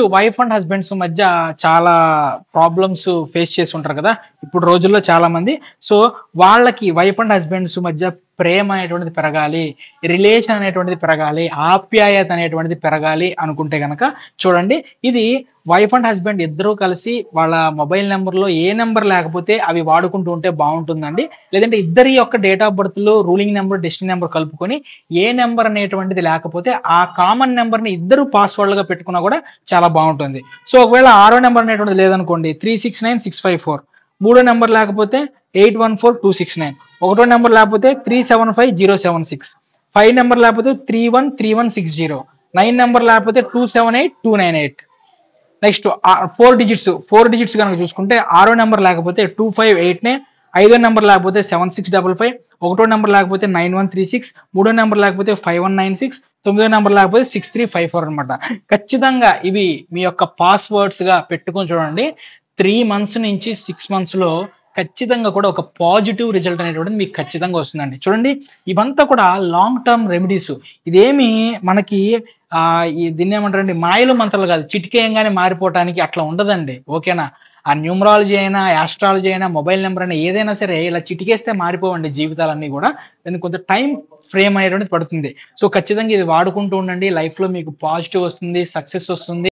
Wife and husbands మధ్య చాలా problems face చేసి ఉంటారు కదా ఇప్పుడు రోజుల్లో చాలా మంది. సో వాళ్ళకి వైఫ్ అండ్ హస్బెండ్స్ మధ్య ప్రేమ అనేటువంటిది పెరగాలి, రిలేషన్ అనేటువంటిది పెరగాలి, ఆప్యాయత అనేటువంటిది పెరగాలి అనుకుంటే గనక చూడండి, ఇది వైఫ్ అండ్ హస్బెండ్ ఇద్దరూ కలిసి వాళ్ళ మొబైల్ నెంబర్లో ఏ నెంబర్ లేకపోతే అవి వాడుకుంటూ ఉంటే బాగుంటుందండి. లేదంటే ఇద్దరి యొక్క డేట్ ఆఫ్ బర్త్లో రూలింగ్ నెంబర్, డెస్టినీ నెంబర్ కలుపుకొని ఏ నెంబర్ అనేటువంటిది లేకపోతే ఆ కామన్ నెంబర్ని ఇద్దరు పాస్వర్డ్గా పెట్టుకున్నా కూడా చాలా బాగుంటుంది. సో ఒకవేళ ఆరో నెంబర్ అనేటువంటిది లేదనుకోండి, 369654. మూడో నెంబర్ లేకపోతే 814269. ఒకటో నెంబర్ లేకపోతే 375076. 5 నెంబర్ లేకపోతే 313160. 9 నెంబర్ లేకపోతే 278298. నెక్స్ట్ 4 డిజిట్స్ కనుక చూసుకుంటే ఆరో నెంబర్ లేకపోతే 258నే, ఐదో నెంబర్ లేకపోతే 7655, ఒకటో నెంబర్ లేకపోతే 9136, మూడో నెంబర్ లేకపోతే 5196, తొమ్మిదో నెంబర్ లేకపోతే 6354 అనమాట. ఖచ్చితంగా ఇవి మీ యొక్క పాస్వర్డ్స్ గా పెట్టుకొని చూడండి. 3 months నుంచి 6 months ఖచ్చితంగా కూడా ఒక పాజిటివ్ రిజల్ట్ అనేటువంటిది మీకు ఖచ్చితంగా వస్తుందండి. చూడండి, ఇవంతా కూడా లాంగ్ టర్మ్ రెమెడీస్. ఇదేమి మనకి దీన్ని ఏమంటారండి, మాయలు మంత్రాలు కాదు, చిటికేయంగానే మారిపోవటానికి అట్లా ఉండదండి. ఓకేనా? ఆ న్యూమరాలజీ అయినా, యాస్ట్రాలజీ అయినా, మొబైల్ నెంబర్ అయినా ఏదైనా సరే ఇలా చిటికేస్తే మారిపోవండి జీవితాలన్నీ కూడా. దానికి కొంత టైం ఫ్రేమ్ అనేటువంటిది పడుతుంది. సో ఖచ్చితంగా ఇది వాడుకుంటూ ఉండండి. లైఫ్లో మీకు పాజిటివ్ వస్తుంది, సక్సెస్ వస్తుంది.